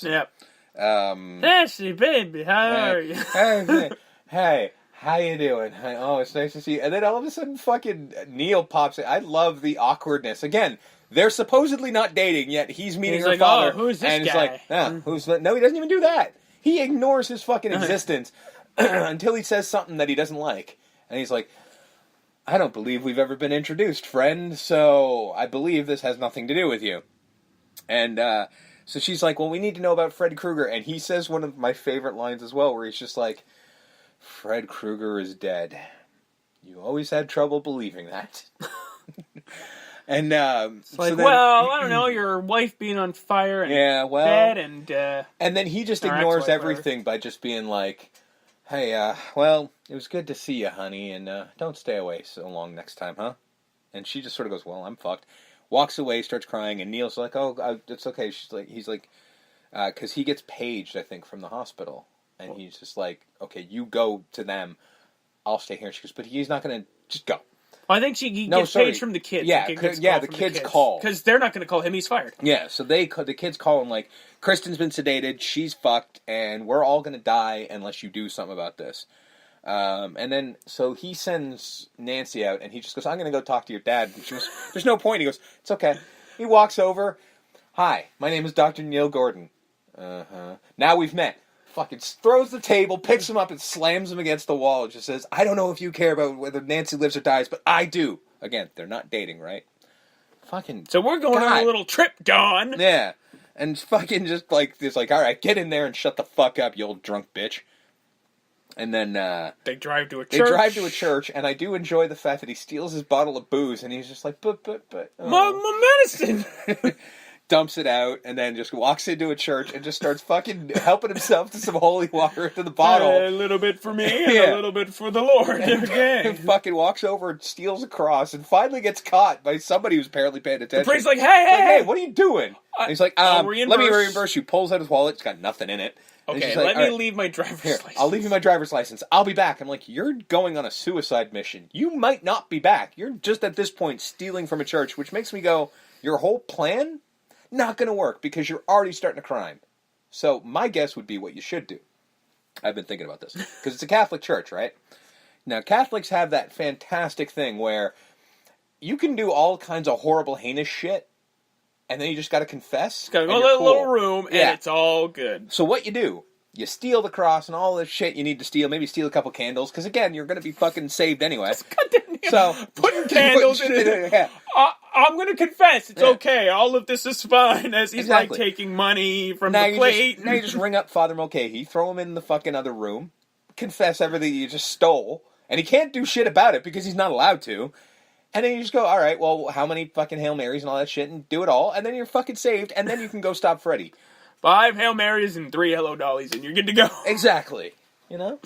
pops. Yep. Ashley, baby, how are you? Hey, how you doing? Oh, it's nice to see you. And then all of a sudden, fucking Neil pops in. I love the awkwardness. Again, they're supposedly not dating, yet he's meeting her like, father. oh, who's this and guy? He's like, no, he doesn't even do that. He ignores his fucking existence until he says something that he doesn't like. And he's like, I don't believe we've ever been introduced, friend, so I believe this has nothing to do with you. And so she's like, well, we need to know about Fred Krueger. And he says one of my favorite lines as well, where he's just like, Fred Krueger is dead. You always had trouble believing that. And it's like, well, I don't know, your wife being on fire and dead, and then he just ignores everything by just being like, hey, well, it was good to see you, honey, and don't stay away so long next time, huh? And she just sort of goes, well, I'm fucked. Walks away, starts crying, and Neil's like, oh, it's okay. He's like, because he gets paged, I think, from the hospital. And he's just like, okay, you go to them. I'll stay here. And she goes, but he's not going to just go. I think he gets paged from the kids. Yeah, the kids call. Because they're not going to call him, he's fired. Yeah, so the kids call him like, Kristen's been sedated, she's fucked, and we're all going to die unless you do something about this. And then, so he sends Nancy out, and he just goes, I'm going to go talk to your dad. And she goes, there's no point. He goes, it's okay. He walks over. Hi, my name is Dr. Neil Gordon. Now we've met. Fucking throws the table, picks him up, and slams him against the wall. And just says, I don't know if you care about whether Nancy lives or dies, but I do. Again, they're not dating, right? Fucking. So we're going on a little trip, Dawn. Yeah. And fucking just like, all right, get in there and shut the fuck up, you old drunk bitch. And then, they drive to a church. And I do enjoy the fact that he steals his bottle of booze, and he's just like, but. My medicine! Dumps it out, and then just walks into a church and just starts fucking helping himself to some holy water into the bottle. A little bit for me, and a little bit for the Lord. Okay. And fucking walks over and steals a cross, and finally gets caught by somebody who's apparently paying attention. The priest's like, hey, what are you doing? And he's like, let me reimburse you. Pulls out his wallet, it's got nothing in it. Okay, like, let me leave my driver's license. I'll leave you my driver's license. I'll be back. I'm like, you're going on a suicide mission. You might not be back. You're just at this point stealing from a church, which makes me go, your whole plan? Not going to work, because you're already starting a crime. So my guess would be what you should do. I've been thinking about this. Because it's a Catholic church, right? Now, Catholics have that fantastic thing where you can do all kinds of horrible, heinous shit, and then you just got to confess. Got to go to a little room, and it's all good. So what you do, you steal the cross and all this shit you need to steal. Maybe steal a couple candles, because again, you're going to be fucking saved anyway. So putting candles in it. Yeah. I'm going to confess, it's okay. All of this is fine, as he's like taking money from the plate. Now you just ring up Father Mulcahy, throw him in the fucking other room, confess everything you just stole, and he can't do shit about it because he's not allowed to. And then you just go, all right, well, how many fucking Hail Marys and all that shit, and do it all, and then you're fucking saved, and then you can go stop Freddy. 5 Hail Marys and 3 Hello Dollies, and you're good to go. Exactly. You know?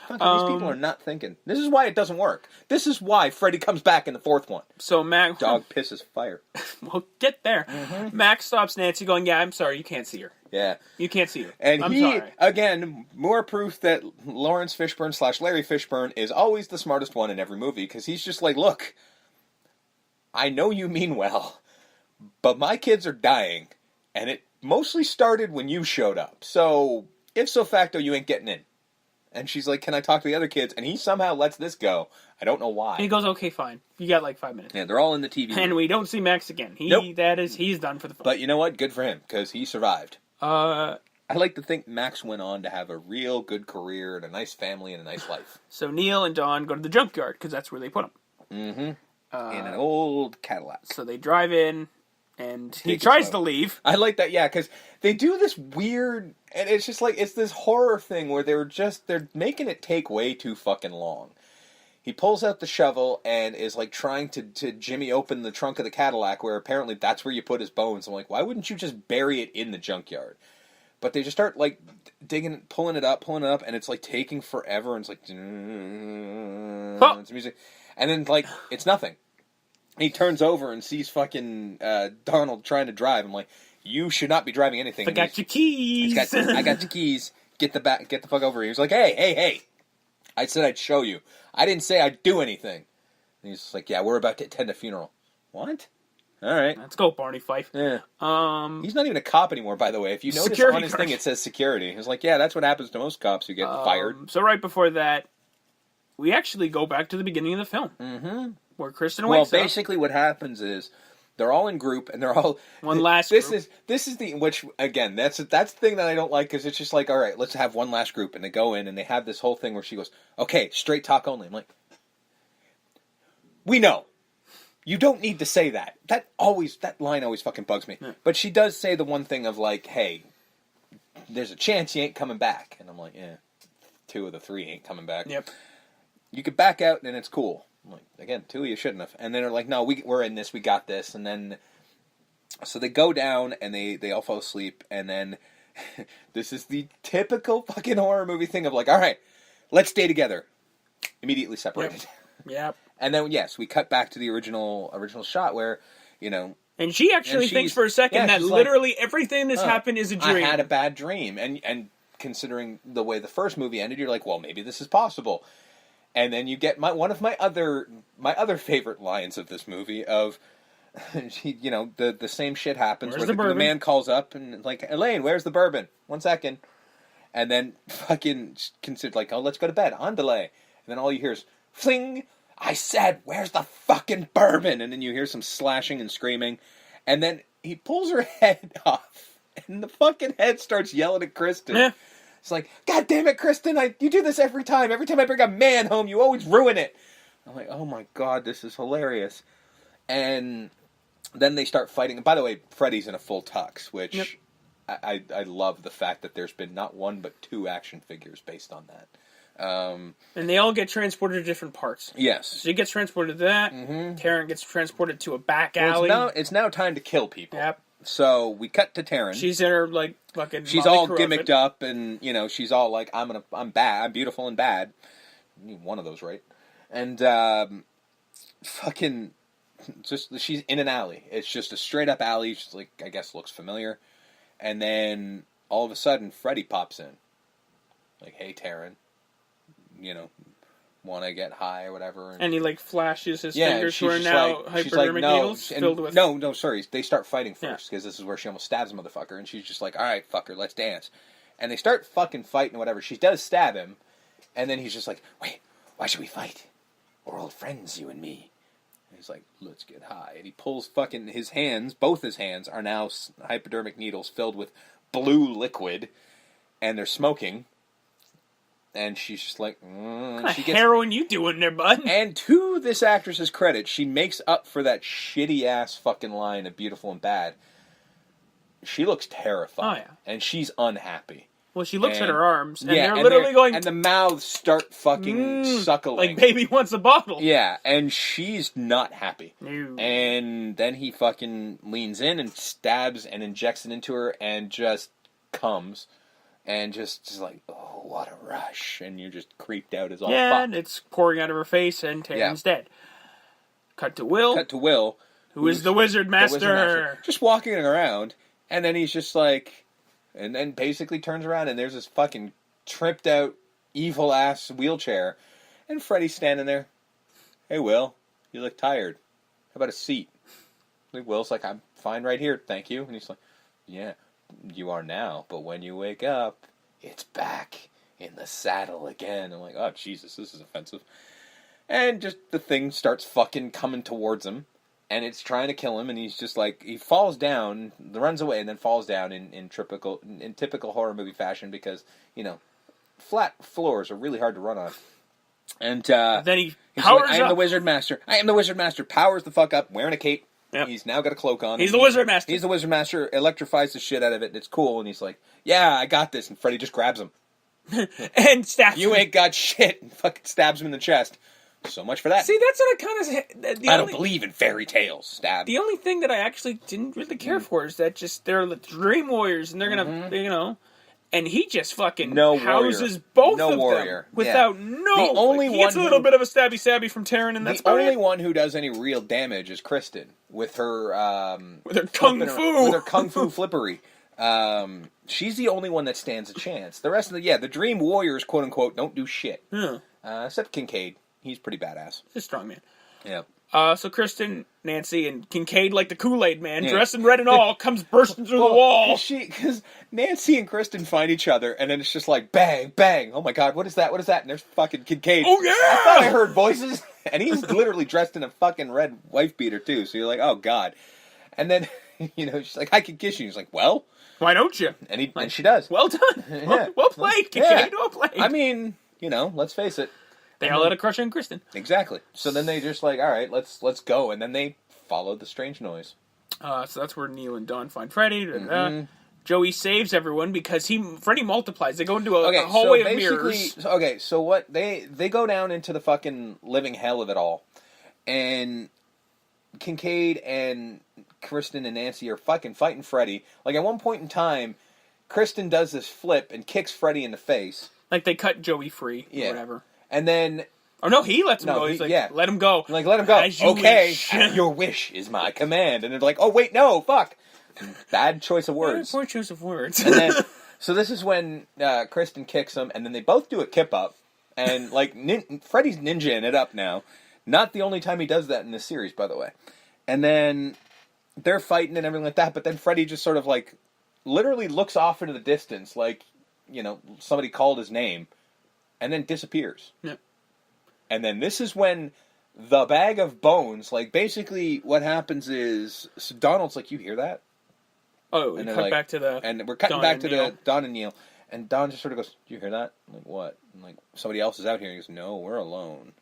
These people are not thinking. This is why it doesn't work. This is why Freddy comes back in the 4th one. So Mac... Dog pisses fire. We'll get there. Mm-hmm. Max stops Nancy going, yeah, I'm sorry, you can't see her. Yeah. You can't see her. And I'm sorry. Again, more proof that Lawrence Fishburne / Larry Fishburne is always the smartest one in every movie, because he's just like, look, I know you mean well, but my kids are dying, and it mostly started when you showed up. So, ipso facto, you ain't getting in. And she's like, can I talk to the other kids? And he somehow lets this go. I don't know why. And he goes, okay, fine. You got like 5 minutes. Yeah, they're all in the TV room. And we don't see Max again. He's done for the film. But you know what? Good for him, because he survived. I like to think Max went on to have a real good career and a nice family and a nice life. So Neil and Dawn go to the junkyard, because that's where they put him. Mm-hmm. In an old Cadillac. So they drive in, and he tries to leave. I like that, yeah, because they do this weird, and it's just like, it's this horror thing where they're making it take way too fucking long. He pulls out the shovel and is like trying to jimmy open the trunk of the Cadillac, where apparently that's where you put his bones. I'm like, why wouldn't you just bury it in the junkyard? But they just start like digging, pulling it up, and it's like taking forever, and it's like, it's music. And then like, it's nothing. He turns over and sees fucking Donald trying to drive. I'm like, you should not be driving anything. I got your keys. I got your keys. Get the fuck over here. He was like, hey. I said I'd show you. I didn't say I'd do anything. And he's like, yeah, we're about to attend a funeral. What? All right. Let's go, Barney Fife. Yeah. He's not even a cop anymore, by the way. If you notice on his thing, it says security. It's like, yeah, that's what happens to most cops who get fired. So right before that, we actually go back to the beginning of the film. Mm-hmm. Where Kristen wakes up. Well, basically what happens is they're all in group and they're all... This is the... Which, again, that's the thing that I don't like, because it's just like, all right, let's have one last group. And they go in and they have this whole thing where she goes, okay, straight talk only. I'm like, we know. You don't need to say that. That line always fucking bugs me. Yeah. But she does say the one thing of like, hey, there's a chance you ain't coming back. And I'm like, yeah, 2 of the 3 ain't coming back. Yep. You could back out and it's cool. I'm like, again, 2 of you shouldn't have. And then they're like, no, we're in this, we got this. And then, so they go down and they all fall asleep. And then, this is the typical fucking horror movie thing of like, all right, let's stay together. Immediately separated. Yep. And then, yes, we cut back to the original shot where, you know... And she actually thinks for a second that literally everything that's happened is a dream. I had a bad dream. And considering the way the first movie ended, you're like, well, maybe this is possible. And then you get one of my other favorite lines of this movie of, the same shit happens. Where's where the man calls up and like, Elaine, where's the bourbon? 1 second. And then fucking considered like, oh, let's go to bed. On delay. And then all you hear is, fling! I said, where's the fucking bourbon? And then you hear some slashing and screaming. And then he pulls her head off. And the fucking head starts yelling at Kristen. Yeah. It's like, God damn it, Kristen, you do this every time. Every time I bring a man home, you always ruin it. I'm like, oh my God, this is hilarious. And then they start fighting. And by the way, Freddy's in a full tux, which yep. I love the fact that there's been not 1 but 2 action figures based on that. And they all get transported to different parts. Yes. She gets transported to that. Mm-hmm. Taryn gets transported to a back alley. It's now time to kill people. Yep. So we cut to Taryn. She's in her like fucking. She's all gimmicked up, and she's all like, I'm bad, I'm beautiful and bad. You need one of those, right? And fucking, just she's in an alley. It's just a straight up alley. She's like, I guess looks familiar. And then all of a sudden, Freddy pops in. Like, hey, Taryn. Want to get high or whatever. And he, like, flashes his fingers who are now hypodermic needles filled with... No, sorry. They start fighting first, because this is where she almost stabs a motherfucker, and she's just like, all right, fucker, let's dance. And they start fucking fighting or whatever. She does stab him, and then he's just like, wait, why should we fight? We're old friends, you and me. And he's like, let's get high. And he pulls fucking his hands, both his hands, are now hypodermic needles filled with blue liquid, and they're smoking. And she's just like, what kind of heroin you doing there, bud? And to this actress's credit, she makes up for that shitty-ass fucking line of beautiful and bad. She looks terrified. Oh, yeah. And she's unhappy. Well, she looks at her arms, and they're literally going... And the mouths start fucking suckling. Like baby wants a bottle. Yeah, and she's not happy. No. And then he fucking leans in and stabs and injects it into her and just comes. And just like, oh, what a rush. And you're just creeped out as all fuck. Yeah, and it's pouring out of her face, and Taryn's dead. Cut to Will. Who is the Wizard Master. Just walking around, and then he's just like... And then basically turns around, and there's this fucking tripped out, evil-ass wheelchair. And Freddy's standing there. Hey, Will, you look tired. How about a seat? Like, Will's like, I'm fine right here, thank you. And he's like, yeah. You are now, but when you wake up, it's back in the saddle again. I'm like, oh, Jesus, this is offensive. And just the thing starts fucking coming towards him, and it's trying to kill him, and he's just like, he falls down, runs away, and then falls down in typical horror movie fashion because, flat floors are really hard to run on. And then he powers up. I am the Wizard Master. I am the Wizard Master. Powers the fuck up, wearing a cape. Yep. He's now got a cloak on. He's the Wizard Master. He's the Wizard Master, electrifies the shit out of it, and it's cool, and he's like, yeah, I got this, and Freddy just grabs him. And stabs him. You ain't got shit, and fucking stabs him in the chest. So much for that. See, that's what I kind of... I don't believe in fairy tales. Stab. The only thing that I actually didn't really care for is that just they're the Dream Warriors, and they're gonna, and he just fucking houses both of them without The only he gets a little bit of a stabby from Taryn, and that's the only one who does any real damage is Kristen with her kung fu, with her kung fu flippery. She's the only one that stands a chance. The rest of the Dream Warriors, quote unquote, don't do shit. Yeah. Except Kincaid. He's pretty badass. He's a strong man. Yeah. So Kristen, Nancy, and Kincaid, like the Kool-Aid man, dressed in red and all, comes bursting through the wall. Because Nancy and Kristen find each other, and then it's just like, bang, bang. Oh my god, what is that? What is that? And there's fucking Kincaid. Oh yeah! I thought I heard voices. And he's literally dressed in a fucking red wife beater, too. So you're like, oh god. And then, she's like, I can kiss you. He's like, well... Why don't you? And she does. Well done. Yeah. Well played, Kincaid. Well played. I mean, let's face it. They all had a crush on Kristen. Exactly. So then they just like, all right, let's go. And then they follow the strange noise. So that's where Neil and Dawn find Freddy. Joey saves everyone because Freddy multiplies. They go into a hallway of mirrors. Okay, so what they go down into the fucking living hell of it all, and Kincaid and Kristen and Nancy are fucking fighting Freddy. Like at one point in time, Kristen does this flip and kicks Freddy in the face. Like they cut Joey free or whatever. And then... Oh, no, he lets him go. He's like, let him go. Like, let him go. Okay, your wish is my command. And they're like, oh, wait, no, fuck. Bad choice of words. Poor choice of words. And then, so this is when Kristen kicks him, and then they both do a kip-up. And, like, Freddy's ninja-ing it up now. Not the only time he does that in this series, by the way. And then they're fighting and everything like that, but then Freddy just sort of, like, literally looks off into the distance, like, somebody called his name. And then disappears. Yeah. And then this is when the bag of bones, like, basically what happens is, so Donald's like, you hear that? Oh, we cut back to the... And we're cutting back to the Don and Neil. And Don just sort of goes, do you hear that? I'm like, what? I'm like, somebody else is out here. And he goes, no, we're alone.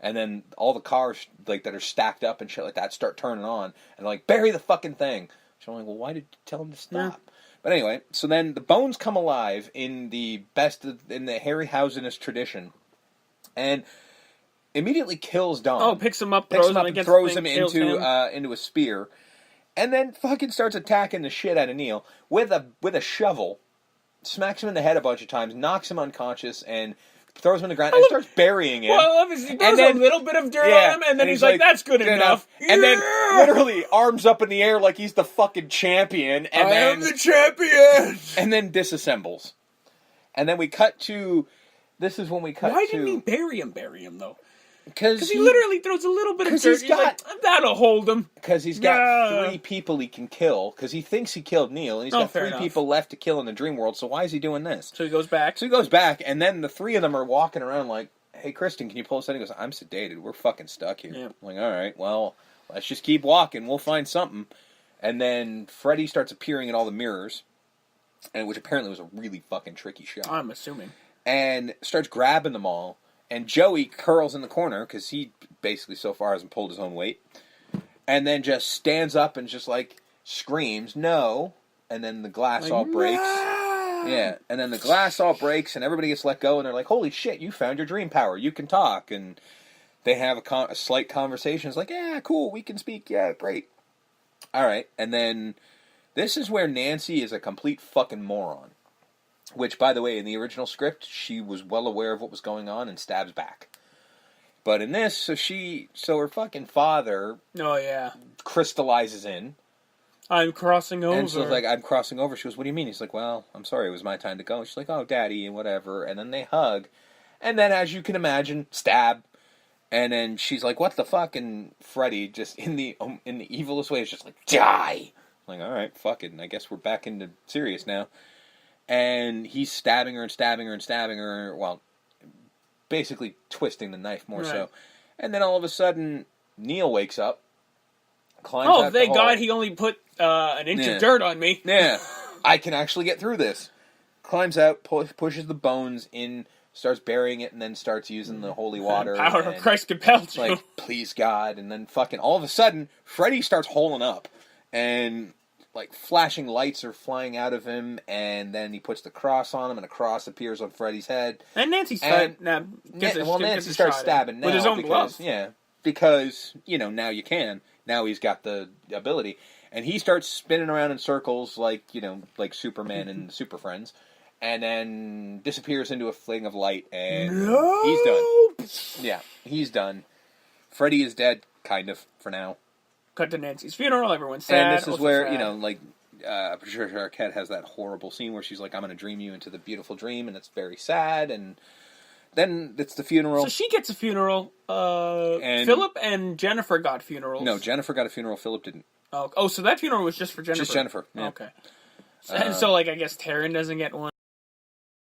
And then all the cars, like, that are stacked up and shit like that start turning on. And they're like, bury the fucking thing. So I'm like, well, why did you tell him to stop? Yeah. But anyway, so then the bones come alive in the Harryhausenist tradition, and immediately kills Don. Oh, picks him up, throws him into a spear, and then fucking starts attacking the shit out of Neil with a shovel, smacks him in the head a bunch of times, knocks him unconscious, and throws him on the ground and starts burying him. Well, he throws a little bit of dirt on him, and then he's like, that's good enough. And then, literally, arms up in the air like he's the fucking champion. And I am the champion! And then disassembles. And then we cut to... This is when we cut to... Why didn't he bury him, though? Because he literally throws a little bit of dirt. He's like, that'll hold him. Because he's got 3 people he can kill. Because he thinks he killed Neil, and he's got 3 people left to kill in the dream world. So why is he doing this? So he goes back. And then the 3 of them are walking around like, hey, Kristen, can you pull us out? He goes, I'm sedated. We're fucking stuck here. Yeah. I'm like, all right, well, let's just keep walking. We'll find something. And then Freddy starts appearing in all the mirrors, which apparently was a really fucking tricky shot. I'm assuming. And starts grabbing them all. And Joey curls in the corner, because he basically so far hasn't pulled his own weight. And then just stands up and just, like, screams, no. And then the glass all breaks. No! Yeah. And then the glass all breaks, and everybody gets let go, and they're like, holy shit, you found your dream power. You can talk. And they have a slight conversation. It's like, yeah, cool, we can speak. Yeah, great. All right. And then this is where Nancy is a complete fucking moron. Which, by the way, in the original script, she was well aware of what was going on and stabs back. But in this, so her fucking father... Oh, yeah. ...crystallizes in. I'm crossing over. And so it's like, I'm crossing over. She goes, what do you mean? He's like, well, I'm sorry, it was my time to go. And she's like, oh, Daddy, and whatever. And then they hug. And then, as you can imagine, stab. And then she's like, what the fuck? And Freddy, just in the evilest way, is just like, die! I'm like, all right, fuck it. And I guess we're back into serious now. And he's stabbing her and stabbing her and stabbing her, well, basically twisting the knife more so. And then all of a sudden, Neil wakes up, climbs out the hole. Thank God he only put an inch of dirt on me. Yeah, I can actually get through this. Climbs out, pushes the bones in, starts burying it, and then starts using the holy water. Power of Christ compels you. Like, please God. And then fucking all of a sudden, Freddy starts holing up. And... like, flashing lights are flying out of him, and then he puts the cross on him, and a cross appears on Freddy's head. And Nancy Nancy starts stabbing now. With his own glove. Yeah, because, now you can. Now he's got the ability. And he starts spinning around in circles like, like Superman and Super Friends, and then disappears into a fling of light, and he's done. Yeah, he's done. Freddy is dead, kind of, for now. Cut to Nancy's funeral, everyone's sad. And this is where, Patricia Arquette has that horrible scene where she's like, I'm going to dream you into the beautiful dream, and it's very sad, and then it's the funeral. So she gets a funeral. And Philip and Jennifer got funerals. No, Jennifer got a funeral. Philip didn't. Oh, so that funeral was just for Jennifer. Just Jennifer. Yeah. Okay. And so, like, I guess Taryn doesn't get one.